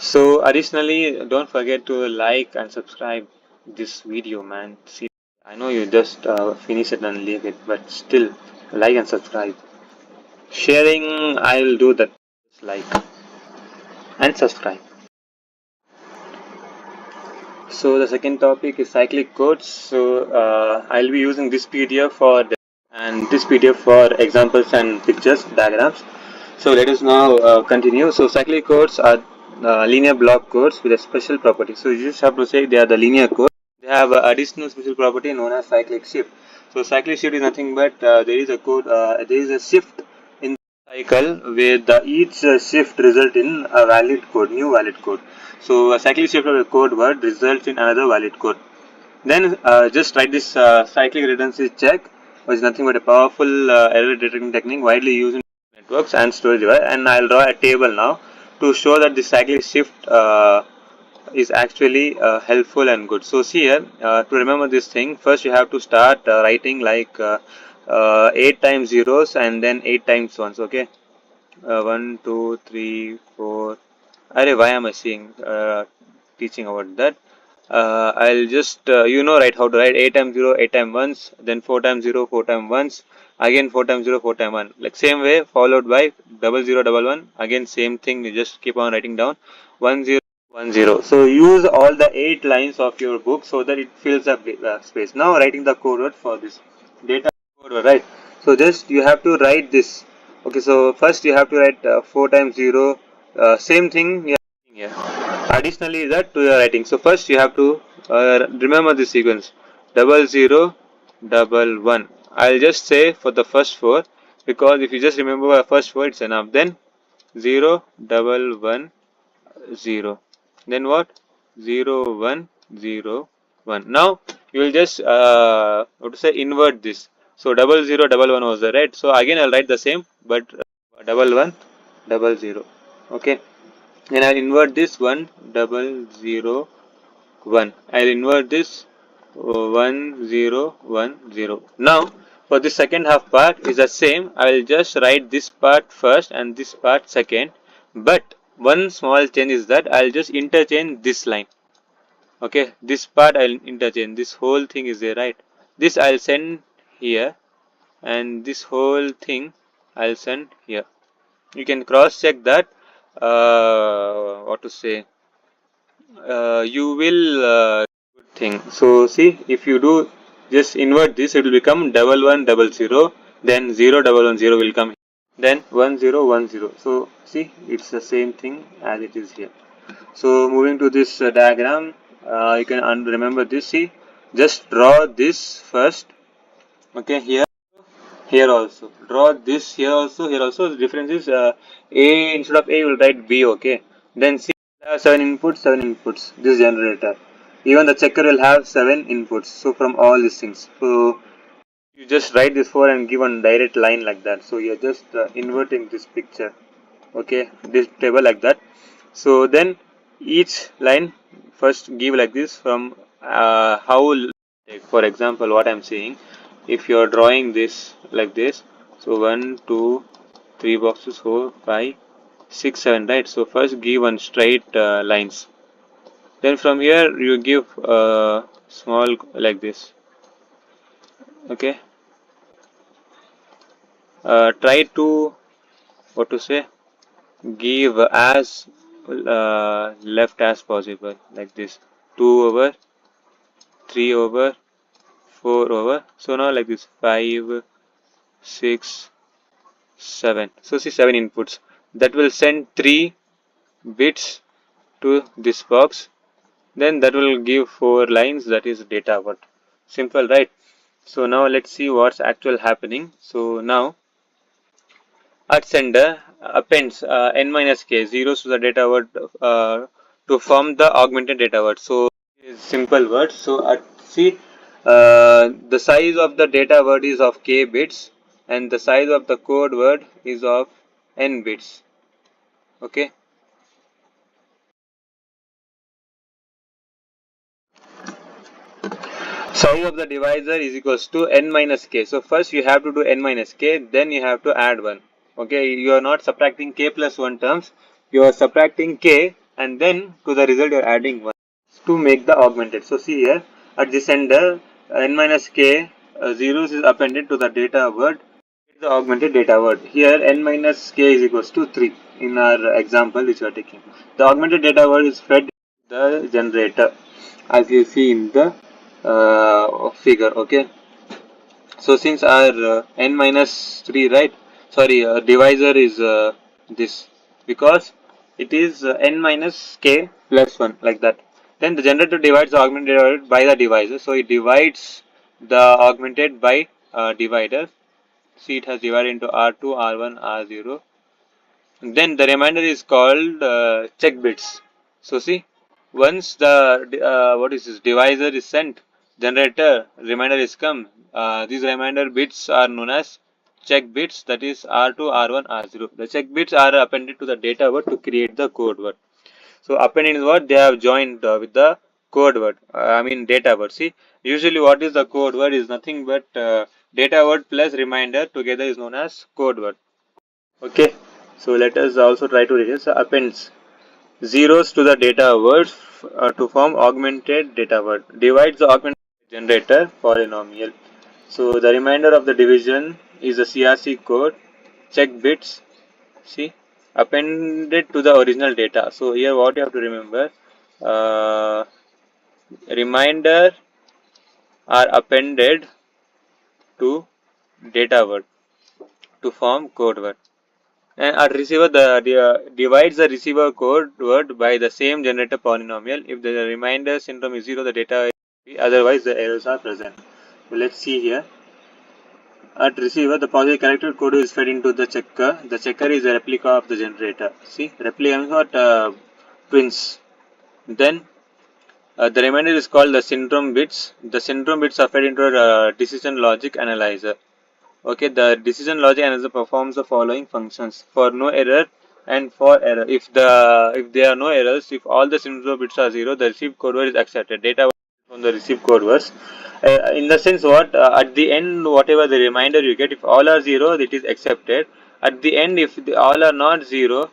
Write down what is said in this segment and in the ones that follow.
So additionally, don't forget to like and subscribe this video, man. See, I know you just finish it and leave it, but still like and subscribe. Sharing, I'll do that. Like and subscribe. So the second topic is cyclic codes. So I'll be using this PDF for and this PDF for examples and pictures, diagrams. So let us now continue. So cyclic codes are linear block codes with a special property. So you just have to say they are the linear code. They have an additional special property known as cyclic shift. So cyclic shift is nothing but there is a code, there is a shift in the cycle where each shift result in a valid code, new valid code. So a cyclic shift of a code word results in another valid code. Then just write this cyclic redundancy check, which is nothing but a powerful error detecting technique widely used in networks and storage device. And I'll draw a table now to show that the cyclic shift is actually helpful and good. So see here, to remember this thing, first you have to start writing like 8 times zeros and then 8 times ones. Okay, 1, 2, 3, 4. Arey, why am I seeing teaching about that? I'll just right how to write 8 times 0, 8 times ones, then 4 times 0, 4 times ones, again 4 times 0, 4 times 1. Like same way, followed by double 0, double 1. Again same thing, you just keep on writing down 1 0, 1 0. So use all the 8 lines of your book so that it fills up space. Now writing the code word for this data code word, right? So just you have to write this. Okay, so first you have to write 4 times 0, same thing here. Additionally, that to your writing. So first you have to remember this sequence: double 0, double 1. I'll just say for the first 4 because if you just remember the first 4, it's enough. Then 0, double 1, 0. Then what? 0, 1, 0, 1. Now you will just what to say invert this. So double 0, double 1 was the right. So again I'll write the same, but double 1, double 0. Okay. Then I'll invert this 1 double 0 1. I'll invert this 1 0 1 0. Now for the second half part is the same. I will just write this part first and this part second. But one small change is that I'll just interchange this line. Okay, this part I'll interchange. This whole thing is there, right? This I'll send here, and this whole thing I'll send here. You can cross check that. What to say? You will good thing. So see, if you do just invert this, it will become double 1 double 0, then 0 double 1 0 will come, then 1 0 1 0. So see, it's the same thing as it is here. So moving to this diagram, you can remember this. See, just draw this first. Okay, here also draw this, here also. The difference is a instead of a you will write b. Okay, then see, have 7 inputs this generator. Even the checker will have 7 inputs. So from all these things, so you just write this 4 and give one direct line like that. So you're just inverting this picture. Okay, this table like that. So then each line first give like this from how, like for example what I'm saying, if you're drawing this like this, so 1 2 3 boxes, 4 5 6 7, right? So first give one straight lines, then from here you give small like this. Okay, try to what to say, give as left as possible, like this: 2 over, 3 over, 4 over. So now like this: 5 6 7. So see, 7 inputs that will send 3 bits to this box, then that will give 4 lines, that is data word. Simple, right? So now let's see what's actual happening. So now at sender appends n minus k zeros to the data word to form the augmented data word. So simple word. So at see, the size of the data word is of k bits and the size of the code word is of n bits. Okay. Size of the divisor is equals to n minus k. So first you have to do n minus k, then you have to add 1. Okay, you are not subtracting k plus 1 terms, you are subtracting k and then to the result you're adding 1 to make the augmented. So see here, at the sender, n minus k zeros is appended to the data word, the augmented data word. Here n minus k is equals to 3 in our example which we are taking. The augmented data word is fed the generator as you see in the figure. Okay, so since our n minus 3, right, sorry, divisor is this, because it is n minus k plus 1 like that, then the generator divides the augmented divided by the divisor, so it divides the augmented by divider. See, it has divided into R2, R1, R0. Then the remainder is called check bits. So see, once the what is this divisor is sent, generator remainder is come. These remainder bits are known as check bits. That is R2, R1, R0. The check bits are appended to the data word to create the code word. So appended is what they have joined with the code word. I mean data word. See, usually what is the code word is nothing but data word plus reminder together is known as code word. Okay, so let us also try to reduce the appends zeros to the data words to form augmented data word. Divides the augmented generator polynomial. So the remainder of the division is the CRC code, check bits, see, appended to the original data. So here what you have to remember, uh, reminder are appended to data word to form code word. And at receiver, divides the receiver code word by the same generator polynomial. If the remainder syndrome is 0, the data is free, otherwise the errors are present. So let's see here. At receiver, the positive character code is fed into the checker. The checker is a replica of the generator. See, replica means what? Twins. Then the remainder is called the syndrome bits. The syndrome bits are fed into a decision logic analyzer. Okay, the decision logic analyzer performs the following functions for no error and for error. If there are no errors, if all the syndrome bits are 0, the received code word is accepted. Data from the received code words. In the sense what at the end, whatever the reminder you get, if all are 0, it is accepted. At the end, if all are not 0,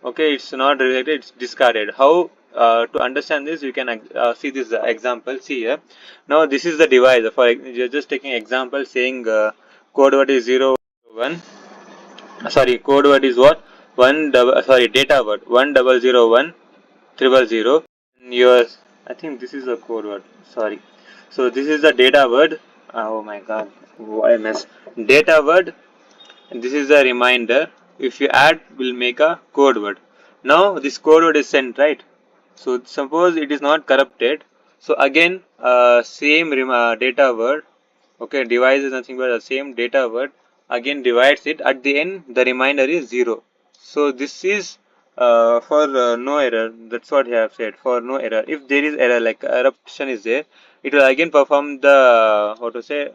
okay, it's not rejected, it's discarded. How to understand this, you can see this example. See here. Now this is the divisor. For you're just taking example saying code word is 0 1. Sorry, code word is what? Sorry, data word 1001 triple zero. Yours, I think this is the code word. Sorry. So this is the data word. Oh my god, why mess? Data word. And this is a reminder. If you add, will make a code word. Now this code word is sent, right? So suppose it is not corrupted. So again, same data word. Okay, divide is nothing but the same data word. Again divides it. At the end, the reminder is 0. So this is for no error. That's what I have said, for no error. If there is error like eruption is there, it will again perform the what to say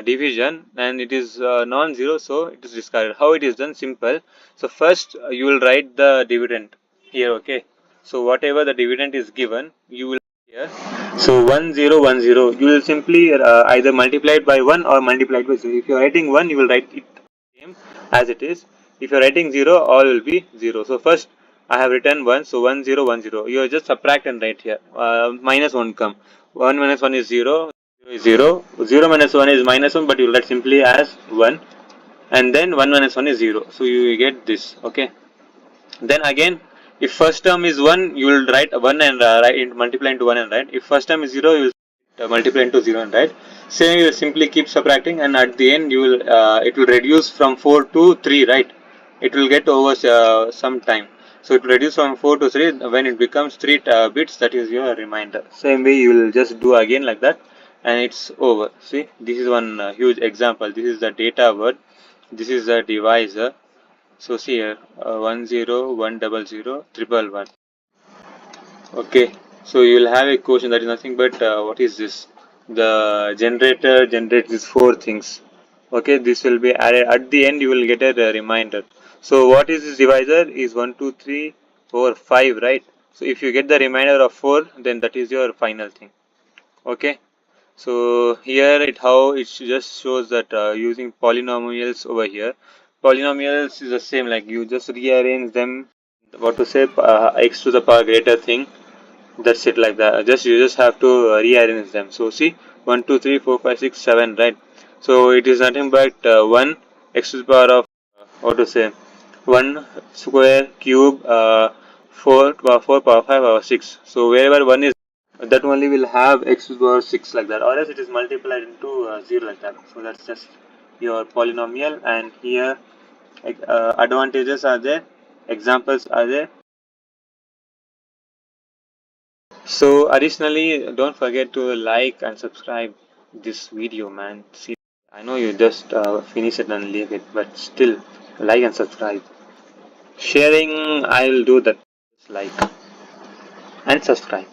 division, and it is non-zero, so it is discarded. How it is done? Simple. So first you will write the dividend here. Okay, so whatever the dividend is given, you will here. So 1010, you will simply either multiply it by 1 or multiply it by 0. If you are writing 1, you will write it same as it is. If you are writing 0, all will be 0. So first I have written 1, so 1010. You just subtract and write here. Minus 1 come. 1 minus 1 is 0. 0 0 minus 1 is minus 1, but you will write simply as 1, and then 1 minus 1 is 0, so you get this. Okay, then again, if first term is 1, you will write 1 and write multiply into 1 and write. If first term is 0, you will multiply into 0 and write. Same, you will simply keep subtracting, and at the end you will it will reduce from 4 to 3, right? It will get over some time. So it will reduce from 4 to 3. When it becomes 3 bits, that is your reminder. Same way you will just do again like that, and it's over. See, this is one huge example. This is the data word. This is the divisor. So see here, 101000 triple one. Okay, so you will have a question that is nothing but what is this? The generator generates these four things. Okay, this will be added at the end. You will get a reminder. So what is this divisor? Is 1, 2, 3, 4, 5, right? So if you get the reminder of 4, then that is your final thing. Okay. So here it just shows that using polynomials over here. Polynomials is the same, like you just rearrange them what to say, x to the power greater thing. That's it, like that. You just have to rearrange them. So see, 1 2 3 4 5 6 7, right? So it is nothing but 1 x to the power of what to say, 1 square cube 4 4 power 5 power 6. So wherever 1 is, that only will have x to the power 6, like that, or else it is multiplied into 0, like that. So that's just your polynomial. And here advantages are there, examples are there. So additionally, don't forget to like and subscribe this video, man. See, I know you just finish it and leave it, but still like and subscribe. Sharing, I will do that. Like and subscribe.